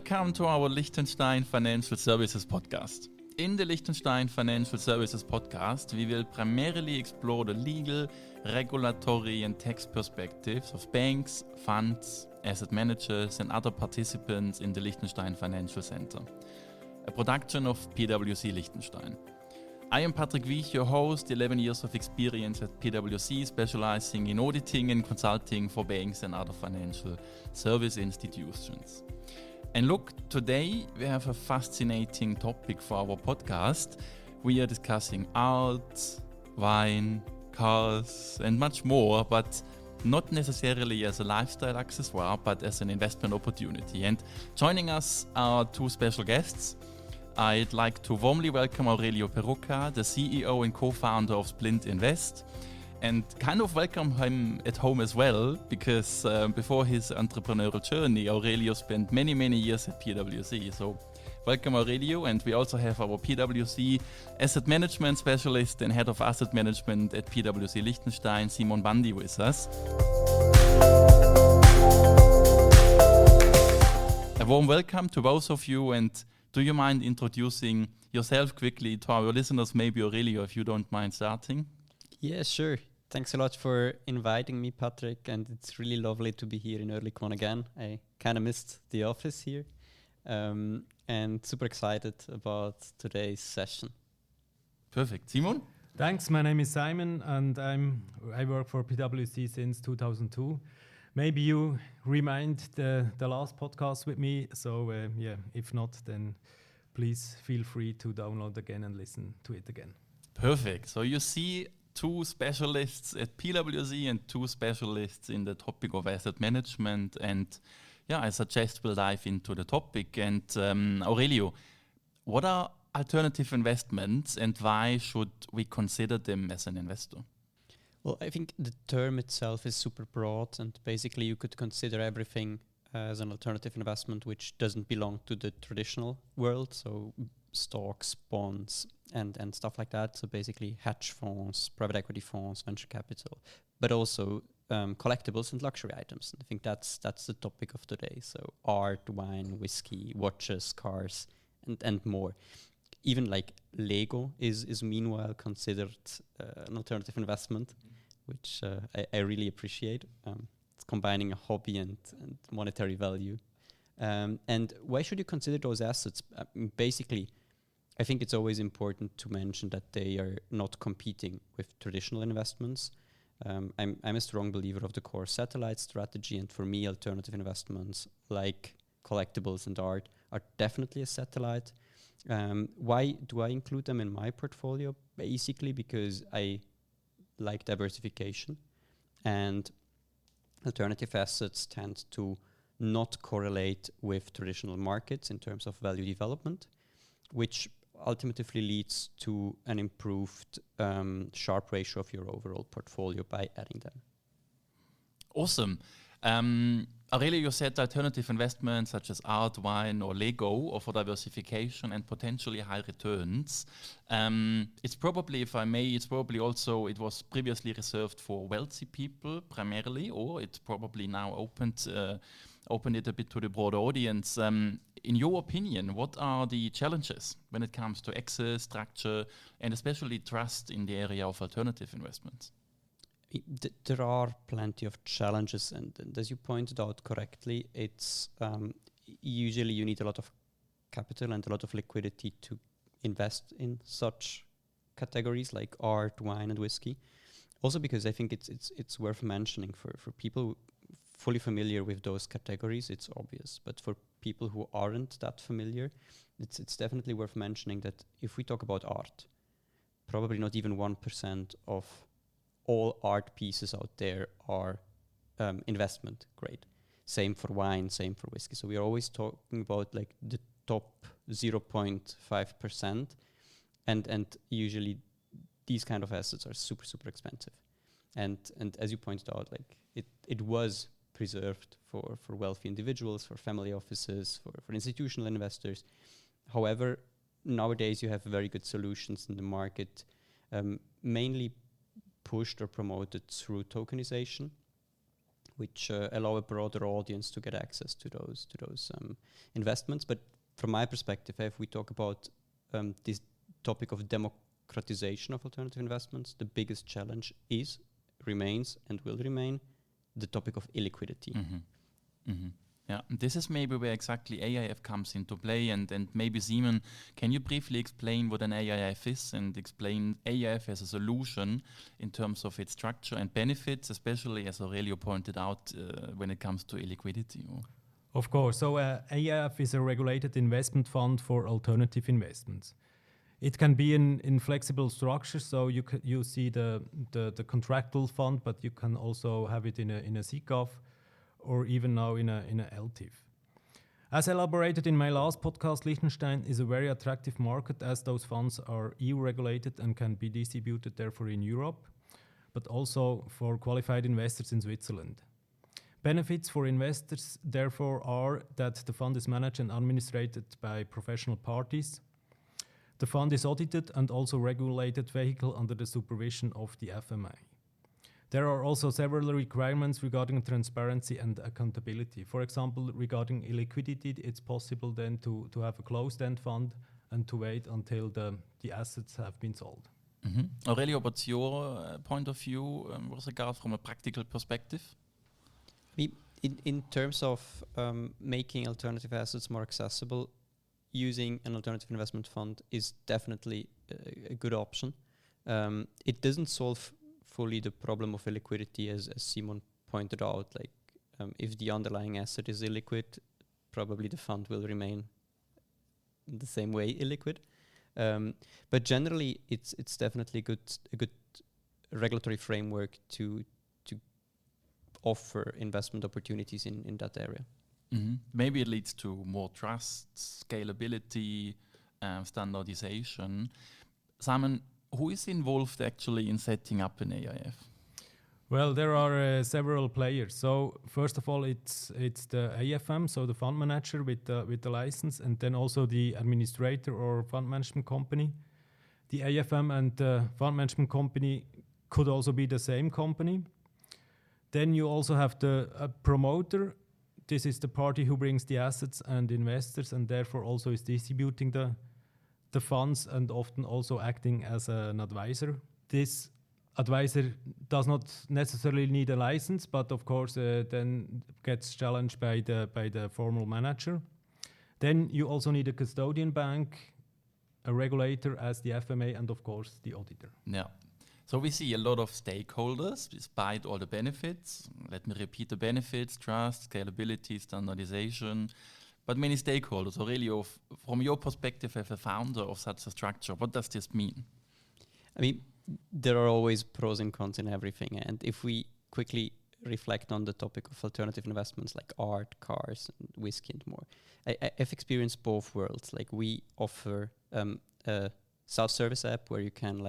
Welcome to our Liechtenstein Financial Services podcast. In the Liechtenstein Financial Services podcast, we will primarily explore the legal, regulatory and tax perspectives of banks, funds, asset managers and other participants in the Liechtenstein Financial Center, a production of PwC Liechtenstein. I am Patrick Wiech, your host, 11 years of experience at PwC, specializing in auditing and consulting for banks and other financial service institutions. And look, today we have a fascinating topic for our podcast. We are discussing art, wine, cars and much more, but not necessarily as a lifestyle accessoire, but as an investment opportunity. And joining us are two special guests. I'd like to warmly welcome Aurelio Perrucca, the CEO and co-founder of Splint Invest, and kind of welcome him at home as well, because before his entrepreneurial journey, Aurelio spent many years at PwC. So welcome, Aurelio. And we also have our PwC asset management specialist and head of asset management at PwC Liechtenstein, Simon Bandi, with us. A warm welcome to both of you, and do you mind introducing yourself quickly to our listeners? Maybe Aurelio, if you don't mind starting. Yeah, sure. Thanks a lot for inviting me, Patrick, and it's really lovely to be here in Oerlikon again. I kind of missed the office here, and super excited about today's session. Perfect. Simon? Thanks. My name is Simon, and I work for PwC since 2002. Maybe you remind the last podcast with me. So if not, then please feel free to download again and listen to it again. Perfect. So you see two specialists at PwC and two specialists in the topic of asset management. And I suggest we'll dive into the topic. And Aurelio, what are alternative investments and why should we consider them as an investor? Well, I think the term itself is super broad, and basically you could consider everything as an alternative investment which doesn't belong to the traditional world, so stocks, bonds, and stuff like that. So basically hedge funds, private equity funds, venture capital, but also collectibles and luxury items. And I think that's the topic of today. So art, wine, whiskey, watches, cars, and more. Even like Lego is meanwhile considered an alternative investment, which I really appreciate. It's combining a hobby and monetary value. And why should you consider those assets? Basically, I think it's always important to mention that they are not competing with traditional investments. I'm a strong believer of the core satellite strategy, and for me, alternative investments like collectibles and art are definitely a satellite. Why do I include them in my portfolio? Basically because I like diversification, and alternative assets tend to not correlate with traditional markets in terms of value development, which ultimately leads to an improved Sharpe ratio of your overall portfolio by adding them. Awesome. Aurelio, you said alternative investments such as art, wine or Lego offer diversification and potentially high returns. It's probably, if I may, it was previously reserved for wealthy people primarily, or it's probably now opened it a bit to the broader audience. In your opinion, what are the challenges when it comes to access, structure, and especially trust in the area of alternative investments? There are plenty of challenges, and as you pointed out correctly, it's usually you need a lot of capital and a lot of liquidity to invest in such categories like art, wine, and whiskey. Also, because I think it's worth mentioning for people fully familiar with those categories, it's obvious. But for people who aren't that familiar, it's definitely worth mentioning that if we talk about art, probably not even 1% of all art pieces out there are investment grade. Same for wine, same for whiskey. So we are always talking about like the top 0.5%, and usually these kind of assets are super expensive. And as you pointed out, like it was preserved for wealthy individuals, for family offices, for institutional investors. However, nowadays you have very good solutions in the market, mainly pushed or promoted through tokenization. which allow a broader audience to get access to those investments. But from my perspective, if we talk about this topic of democratization of alternative investments, the biggest challenge remains and will remain the topic of illiquidity. Yeah, this is maybe where exactly AIF comes into play, and maybe Simon, can you briefly explain what an AIF is and explain AIF as a solution in terms of its structure and benefits, especially as Aurelio pointed out when it comes to illiquidity? Of course. So AIF is a regulated investment fund for alternative investments. It can be in flexible structures, so you see the contractual fund, but you can also have it in a SICAV, or even now in a LTIF. As elaborated in my last podcast, Liechtenstein is a very attractive market as those funds are EU regulated and can be distributed therefore in Europe, but also for qualified investors in Switzerland. Benefits for investors therefore are that the fund is managed and administrated by professional parties. The fund is audited and also regulated vehicle under the supervision of the FMI. There are also several requirements regarding transparency and accountability. For example, regarding illiquidity, it's possible then to have a closed-end fund and to wait until the assets have been sold. Aurelio, what's your point of view with regard from a practical perspective? In terms of making alternative assets more accessible, using an alternative investment fund is definitely a good option. It doesn't solve fully the problem of illiquidity, as Simon pointed out. Like, if the underlying asset is illiquid, probably the fund will remain the same way illiquid. But generally, it's definitely a good regulatory framework to offer investment opportunities in that area. Maybe it leads to more trust, scalability, standardization. Simon, who is involved actually in setting up an AIF? Well, there are several players. So first of all, it's the AFM, so the fund manager with the license, and then also the administrator or fund management company. The AFM and the fund management company could also be the same company. Then you also have the promoter. This is the party who brings the assets and investors, and therefore also is distributing the funds and often also acting as an advisor. This advisor does not necessarily need a license, but of course then gets challenged by the formal manager. Then you also need a custodian bank, a regulator as the FMA, and of course the auditor. Yeah. So we see a lot of stakeholders despite all the benefits. Let me repeat the benefits: trust, scalability, standardization. But many stakeholders. Aurelio, from your perspective as a founder of such a structure, what does this mean? I mean, there are always pros and cons in everything. And if we quickly reflect on the topic of alternative investments like art, cars, and whiskey and more, I've experienced both worlds. Like, we offer a self-service app where you can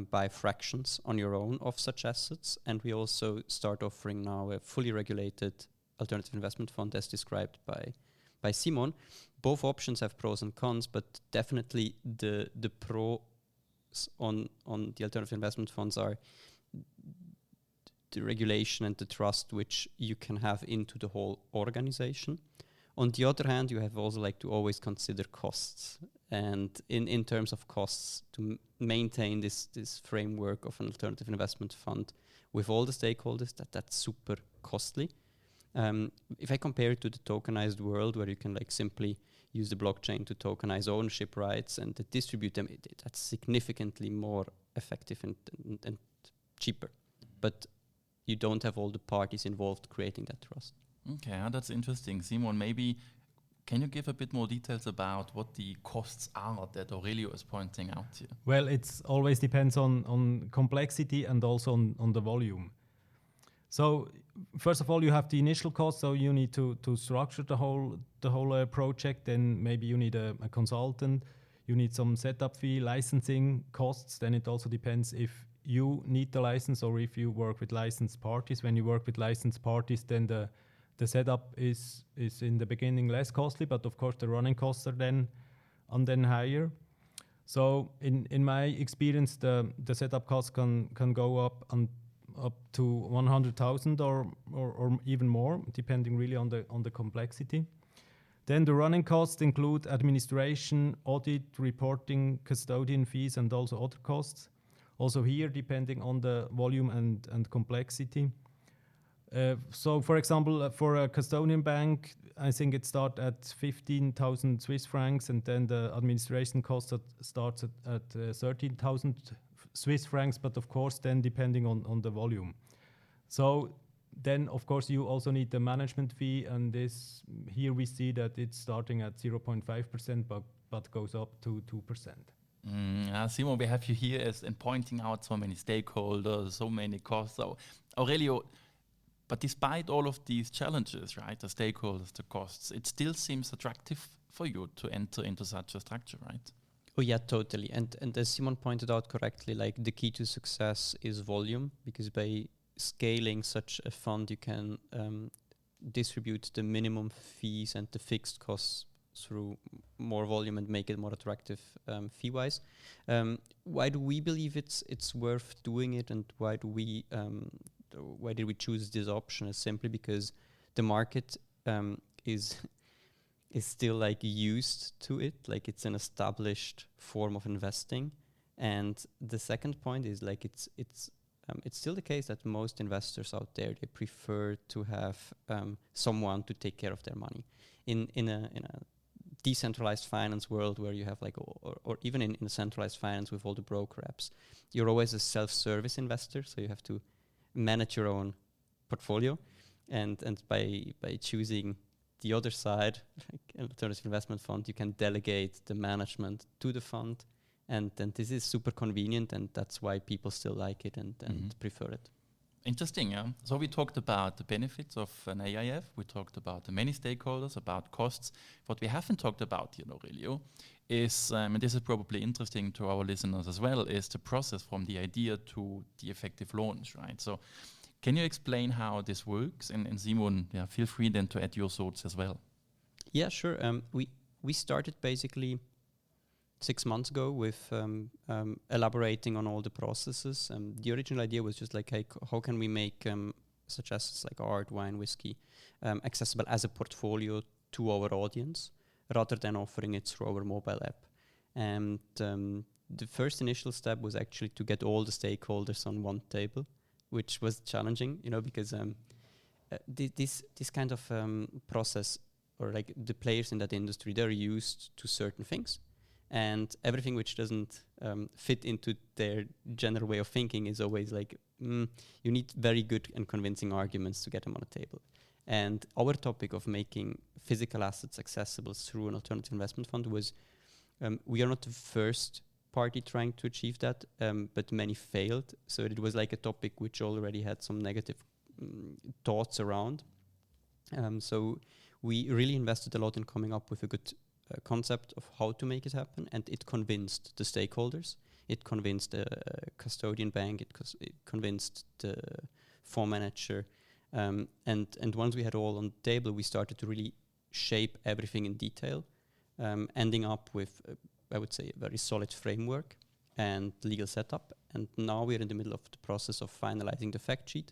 buy fractions on your own of such assets. And we also start offering now a fully regulated alternative investment fund as described by Simon. Both options have pros and cons, but definitely the pros on the alternative investment funds are the regulation and the trust which you can have into the whole organization. On the other hand, you have also to always consider costs. And in terms of costs, to maintain this framework of an alternative investment fund with all the stakeholders, that's super costly. If I compare it to the tokenized world where you can simply use the blockchain to tokenize ownership rights and to distribute them, that's significantly more effective and cheaper. But you don't have all the parties involved creating that trust. Okay, that's interesting. Simon, maybe can you give a bit more details about what the costs are that Aurelio is pointing out here? Well, it always depends on complexity and also on the volume. So first of all, you have the initial cost, so you need to structure the whole project. Then maybe you need a consultant, you need some setup fee, licensing costs. Then it also depends if you need the license or if you work with licensed parties. When you work with licensed parties, then the setup is in the beginning less costly, but of course the running costs are then higher. So in my experience, the setup costs can go up up to 100,000 or even more, depending really on the complexity. Then the running costs include administration, audit, reporting, custodian fees, and also other costs. Also here, depending on the volume and complexity. So, for example, for a custodian bank, I think it starts at 15,000 Swiss francs, and then the administration cost starts at 13,000 Swiss francs, but of course, then depending on the volume. So then, of course, you also need the management fee, and this here we see that it's starting at 0.5%, but goes up to 2%. Simon, we have you here and pointing out so many stakeholders, so many costs. So, Aurelio, but despite all of these challenges, right, the stakeholders, the costs, it still seems attractive for you to enter into such a structure, right? Oh yeah, totally. And as Simon pointed out correctly, like the key to success is volume, because by scaling such a fund, you can distribute the minimum fees and the fixed costs through more volume and make it more attractive fee-wise. Why do we believe it's worth doing it, and why did we choose this option? Is simply because the market is still like used to it, like it's an established form of investing. And the second point is like it's still the case that most investors out there, they prefer to have someone to take care of their money. In a decentralized finance world where you have like, or even in a centralized finance with all the broker apps, you're always a self-service investor, so you have to manage your own portfolio, and by choosing the other side, like an alternative investment fund, you can delegate the management to the fund, and this is super convenient, and that's why people still like it and prefer it. Interesting, yeah. So we talked about the benefits of an AIF. We talked about the many stakeholders, about costs. What we haven't talked about, Aurelio, is, and this is probably interesting to our listeners as well, is the process from the idea to the effective launch, right? So can you explain how this works? And Simon, feel free then to add your thoughts as well. Yeah, sure. We started basically 6 months ago with elaborating on all the processes. The original idea was just like, hey, how can we make such assets like art, wine, whiskey accessible as a portfolio to our audience, rather than offering it through our mobile app. And the first initial step was actually to get all the stakeholders on one table, which was challenging, because this kind of process, or like the players in that industry, they're used to certain things. And everything which doesn't fit into their general way of thinking is always like, you need very good and convincing arguments to get them on a table. And our topic of making physical assets accessible through an alternative investment fund was, we are not the first party trying to achieve that, but many failed. So it was like a topic which already had some negative thoughts around. So we really invested a lot in coming up with a good concept of how to make it happen, and it convinced the stakeholders. It convinced the custodian bank. It convinced the fund manager. And once we had all on the table, we started to really shape everything in detail, ending up with, I would say, a very solid framework and legal setup. And now we're in the middle of the process of finalizing the fact sheet.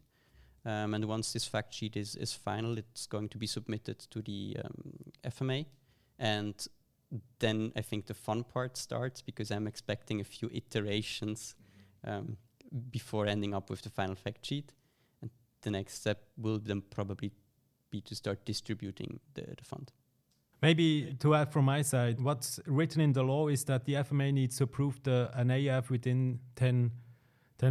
And once this fact sheet is final, it's going to be submitted to the FMA. And then I think the fun part starts, because I'm expecting a few iterations before ending up with the final fact sheet. And the next step will then probably be to start distributing the fund. Maybe to add from my side, what's written in the law is that the FMA needs to approve an AIF within 10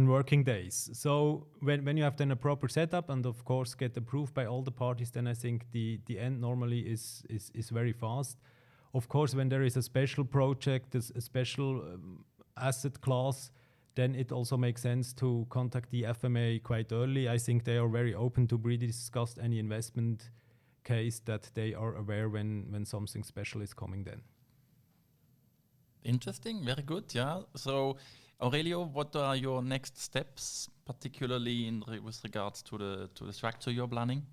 working days. So when you have then a proper setup and of course get approved by all the parties, then I think the end normally is very fast. Of course, when there is a special project, a special asset class, then it also makes sense to contact the FMA quite early. I think they are very open to pre-discuss any investment case, that they are aware when something special is coming then. Interesting, very good, yeah. So Aurelio, what are your next steps, particularly with regards to the structure you're planning?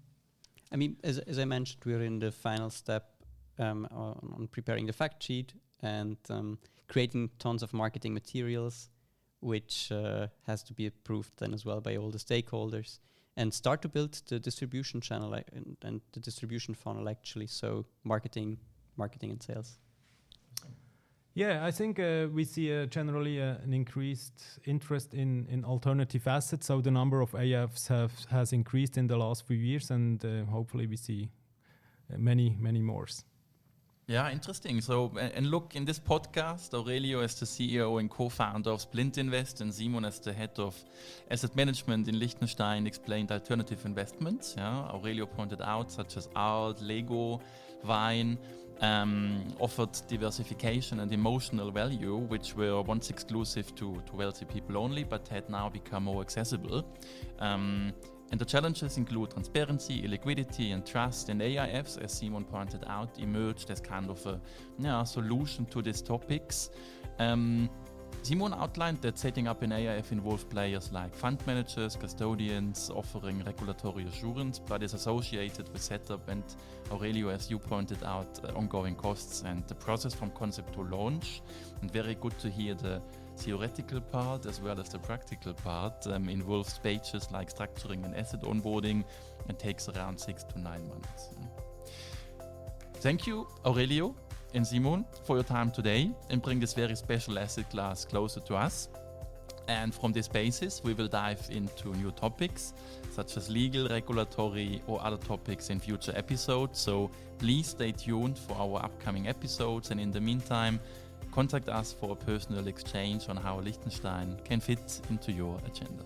I mean, as I mentioned, we're in the final step on preparing the fact sheet and creating tons of marketing materials, which has to be approved then as well by all the stakeholders, and start to build the distribution channel and the distribution funnel actually. So marketing and sales. Yeah, I think we see generally an increased interest in alternative assets. So the number of AIFs has increased in the last few years, and hopefully we see many more. Yeah, interesting. So, and look, in this podcast, Aurelio as the CEO and co-founder of Splint Invest and Simon as the head of asset management in Liechtenstein explained alternative investments. Yeah, Aurelio pointed out such as Alt, Lego, Vine, offered diversification and emotional value, which were once exclusive to wealthy people only, but had now become more accessible. And the challenges include transparency, illiquidity, and trust. And AIFs, as Simon pointed out, emerged as kind of a solution to these topics. Simon outlined that setting up an AIF involves players like fund managers, custodians, offering regulatory assurance, but is associated with setup and, Aurelio, as you pointed out, ongoing costs and the process from concept to launch. And very good to hear the theoretical part as well as the practical part involves stages like structuring and asset onboarding and takes around 6 to 9 months. Thank you, Aurelio and Simon, for your time today and bring this very special asset class closer to us. And from this basis, we will dive into new topics such as legal, regulatory, or other topics in future episodes. So please stay tuned for our upcoming episodes. And in the meantime, contact us for a personal exchange on how Liechtenstein can fit into your agenda.